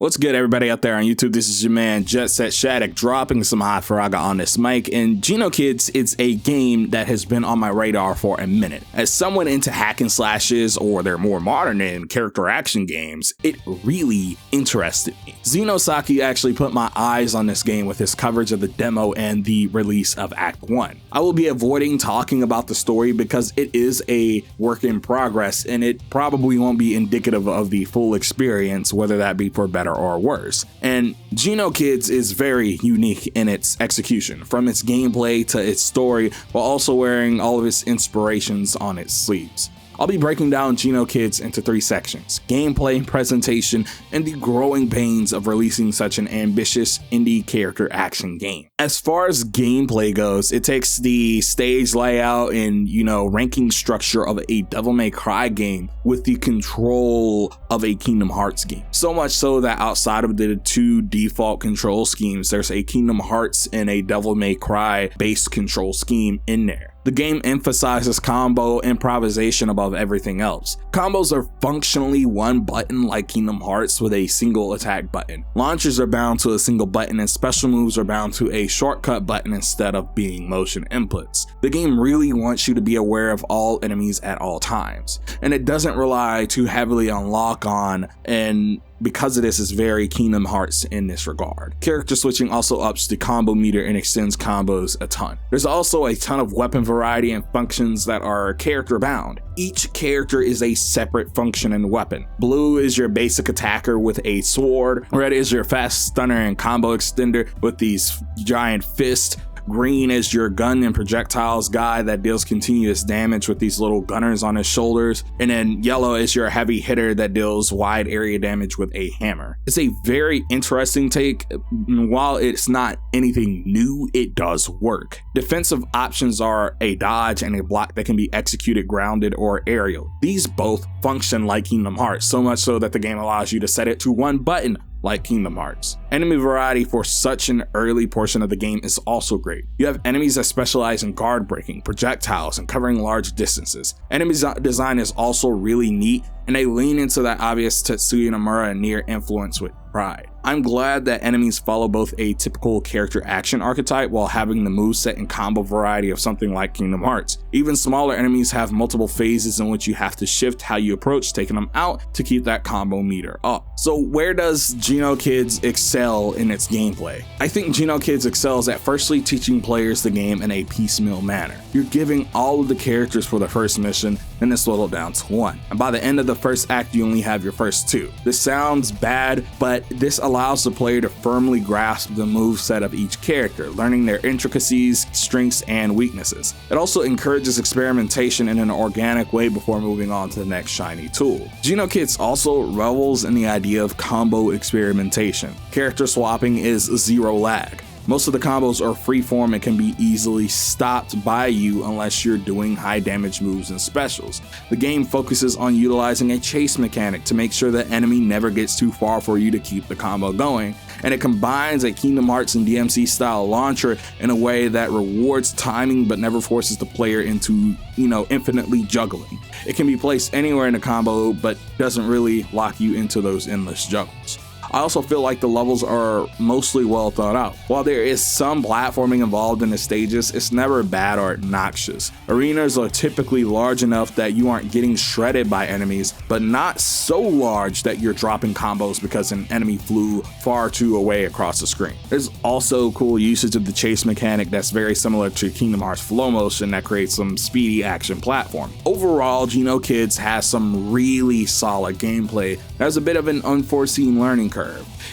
What's good, everybody out there on YouTube? This is your man Jet Set Shattuck dropping some hot Faraga on this mic. And GENOKIDS is a game that has been on my radar for a minute. As someone into hack and slashes, or they're more modern in character action games, it really interested me. Xenosaki actually put my eyes on this game with his coverage of the demo and the release of Act 1. I will be avoiding talking about the story because it is a work in progress and it probably won't be indicative of the full experience, whether that be for better or worse. And GENOKIDS is very unique in its execution, from its gameplay to its story, while also wearing all of its inspirations on its sleeves. I'll be breaking down GENOKIDS into 3 sections: gameplay, presentation, and the growing pains of releasing such an ambitious indie character action game. As far as gameplay goes, it takes the stage layout and, ranking structure of a Devil May Cry game with the control of a Kingdom Hearts game. So much so that outside of the 2 default control schemes, there's a Kingdom Hearts and a Devil May Cry based control scheme in there. The game emphasizes combo improvisation above everything else. Combos are functionally one button like Kingdom Hearts with a single attack button. Launchers are bound to a single button and special moves are bound to a shortcut button instead of being motion inputs. The game really wants you to be aware of all enemies at all times, and it doesn't rely too heavily on lock-on, and because of this, is very Kingdom Hearts in this regard. Character switching also ups the combo meter and extends combos a ton. There's also a ton of weapon variety and functions that are character bound. Each character is a separate function and weapon. Blue is your basic attacker with a sword. Red is your fast stunner and combo extender with these giant fists. Green is your gun and projectiles guy that deals continuous damage with these little gunners on his shoulders. And then yellow is your heavy hitter that deals wide area damage with a hammer. It's a very interesting take. While it's not anything new, it does work. Defensive options are a dodge and a block that can be executed grounded or aerial. These both function like Kingdom Hearts, so much so that the game allows you to set it to one button like Kingdom Hearts. Enemy variety for such an early portion of the game is also great. You have enemies that specialize in guard breaking, projectiles, and covering large distances. Enemy design is also really neat, and they lean into that obvious Tetsuya Nomura and Nier influence with pride. I'm glad that enemies follow both a typical character action archetype while having the moveset and combo variety of something like Kingdom Hearts. Even smaller enemies have multiple phases in which you have to shift how you approach taking them out to keep that combo meter up. So where does GENOKIDS excel in its gameplay? I think GENOKIDS excels at firstly teaching players the game in a piecemeal manner. You're giving all of the characters for the first mission, then it's whittled down to 1. And by the end of the first act, you only have your first 2. This sounds bad, but this allows the player to firmly grasp the moveset of each character, learning their intricacies, strengths, and weaknesses. It also encourages experimentation in an organic way before moving on to the next shiny tool. GENOKIDS also revels in the idea of combo experimentation. Character swapping is 0 lag. Most of the combos are freeform and can be easily stopped by you unless you're doing high damage moves and specials. The game focuses on utilizing a chase mechanic to make sure the enemy never gets too far for you to keep the combo going, and it combines a Kingdom Hearts and DMC style launcher in a way that rewards timing but never forces the player into, infinitely juggling. It can be placed anywhere in the combo but doesn't really lock you into those endless juggles. I also feel like the levels are mostly well thought out. While there is some platforming involved in the stages, it's never bad or obnoxious. Arenas are typically large enough that you aren't getting shredded by enemies, but not so large that you're dropping combos because an enemy flew far too away across the screen. There's also cool usage of the chase mechanic that's very similar to Kingdom Hearts flow motion that creates some speedy action platform. Overall, GENOKIDS has some really solid gameplay. There's a bit of an unforeseen learning curve.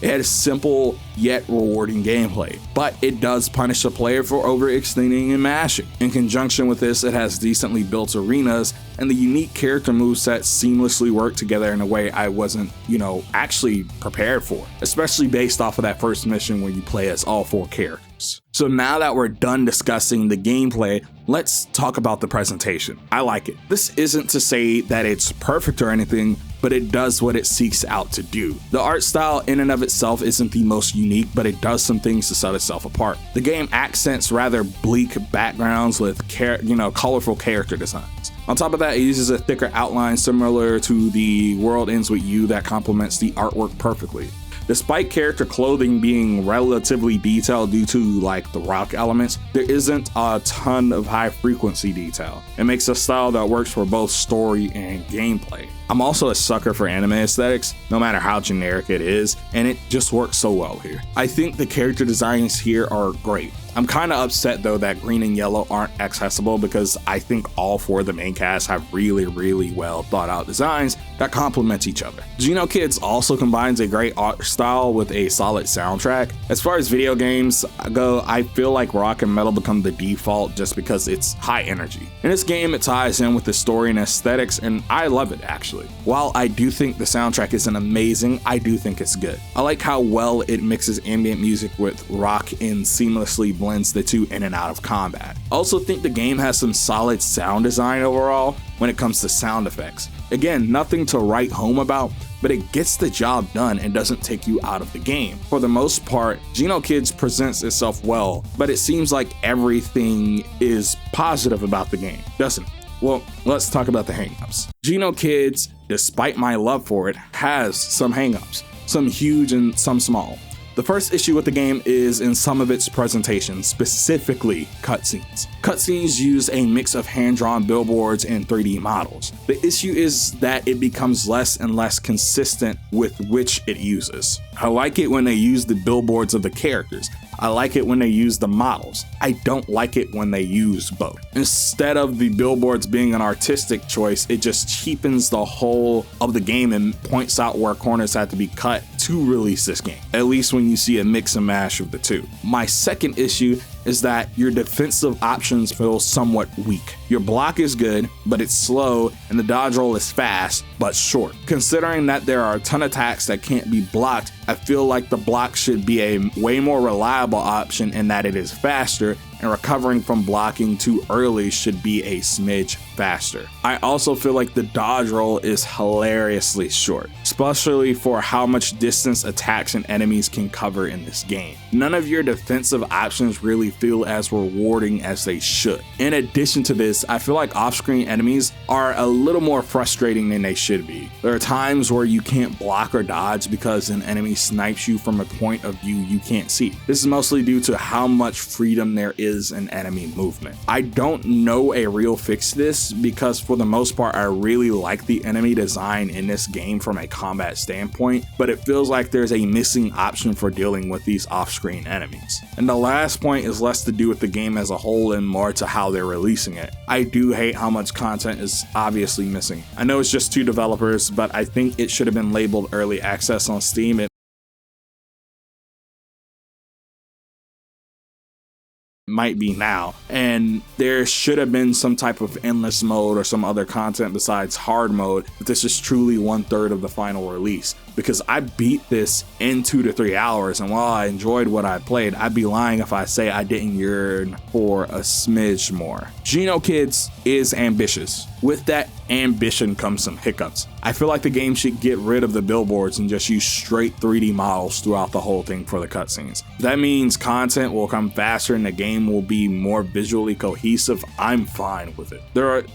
It has simple yet rewarding gameplay, but it does punish the player for overextending and mashing. In conjunction with this, it has decently built arenas, and the unique character movesets seamlessly work together in a way I wasn't, actually prepared for, especially based off of that first mission where you play as all 4 characters. So now that we're done discussing the gameplay, let's talk about the presentation. I like it. This isn't to say that it's perfect or anything, but it does what it seeks out to do. The art style in and of itself isn't the most unique, but it does some things to set itself apart. The game accents rather bleak backgrounds with colorful character designs. On top of that, it uses a thicker outline similar to the World Ends With You that complements the artwork perfectly. Despite character clothing being relatively detailed due to like the rock elements, there isn't a ton of high frequency detail. It makes a style that works for both story and gameplay. I'm also a sucker for anime aesthetics, no matter how generic it is, and it just works so well here. I think the character designs here are great. I'm kind of upset though that green and yellow aren't accessible because I think all 4 of the main cast have really well thought out designs that complement each other. GENOKIDS also combines a great art style with a solid soundtrack. As far as video games go, I feel like rock and metal become the default just because it's high energy. In this game, it ties in with the story and aesthetics, and I love it actually. While I do think the soundtrack isn't amazing, I do think it's good. I like how well it mixes ambient music with rock and seamlessly blends the two in and out of combat. I also think the game has some solid sound design overall when it comes to sound effects. Again, nothing to write home about, but it gets the job done and doesn't take you out of the game. For the most part, GENOKIDS presents itself well, but it seems like everything is positive about the game, doesn't it? Well, let's talk about the hangups. GENOKIDS, despite my love for it, has some hangups, some huge and some small. The first issue with the game is in some of its presentation, specifically cutscenes. Cutscenes use a mix of hand-drawn billboards and 3D models. The issue is that it becomes less and less consistent with which it uses. I like it when they use the billboards of the characters. I like it when they use the models. I don't like it when they use both. Instead of the billboards being an artistic choice, it just cheapens the whole of the game and points out where corners have to be cut to release this game, at least when you see a mix and mash of the two. My second issue is that your defensive options feel somewhat weak. Your block is good, but it's slow, and the dodge roll is fast, but short. Considering that there are a ton of attacks that can't be blocked, I feel like the block should be a way more reliable option in that it is faster, and recovering from blocking too early should be a smidge faster. I also feel like the dodge roll is hilariously short, especially for how much distance attacks and enemies can cover in this game. None of your defensive options really feel as rewarding as they should. In addition to this, I feel like off-screen enemies are a little more frustrating than they should be. There are times where you can't block or dodge because an enemy snipes you from a point of view you can't see. This is mostly due to how much freedom there is in enemy movement. I don't know a real fix to this because for the most part I really like the enemy design in this game from a combat standpoint, but it feels like there's a missing option for dealing with these off-screen enemies. And the last point is less to do with the game as a whole and more to how they're releasing it. I do hate how much content is obviously missing. I know it's just 2 developers, but I think it should have been labeled early access on Steam. It might be now, and there should have been some type of endless mode or some other content besides hard mode, but this is truly 1/3 of the final release, because I beat this in 2 to 3 hours, and while I enjoyed what I played, I'd be lying if I say I didn't yearn for a smidge more. GENOKIDS is ambitious. With that ambition comes some hiccups. I feel like the game should get rid of the billboards and just use straight 3D models throughout the whole thing for the cutscenes. That means content will come faster and the game will be more visually cohesive. I'm fine with it.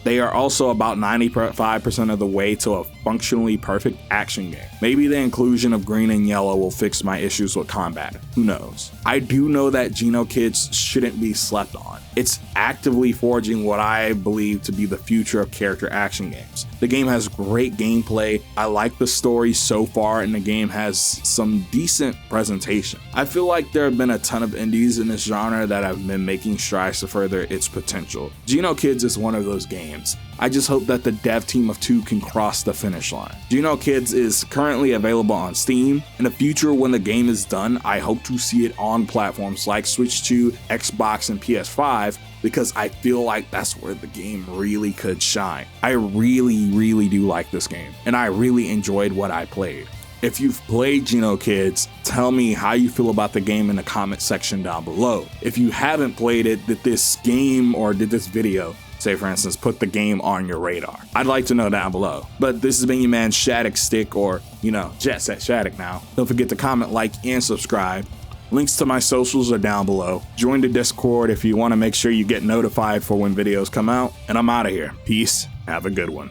They are also about 95% of the way to a functionally perfect action game. Maybe the inclusion of green and yellow will fix my issues with combat. Who knows? I do know that GENOKIDS shouldn't be slept on. It's actively forging what I believe to be the future of character action games. The game has great gameplay. I like the story so far, and the game has some decent presentation. I feel like there have been a ton of indies in this genre that have been making strides to further its potential. GENOKIDS is one of those games. I just hope that the dev team of 2 can cross the finish line. GENOKIDS is currently available on Steam. In the future, when the game is done, I hope to see it on platforms like Switch 2, Xbox, and PS5, because I feel like that's where the game really could shine. I really do like this game, and I really enjoyed what I played. If you've played GENOKIDS, tell me how you feel about the game in the comment section down below. If you haven't played it, did this game or did this video, say for instance, put the game on your radar? I'd like to know down below. But this has been your man Shattuck Stick, or Jet Set Shattuck now. Don't forget to comment, like, and subscribe. Links to my socials are down below. Join the Discord if you want to make sure you get notified for when videos come out. And I'm out of here. Peace. Have a good one.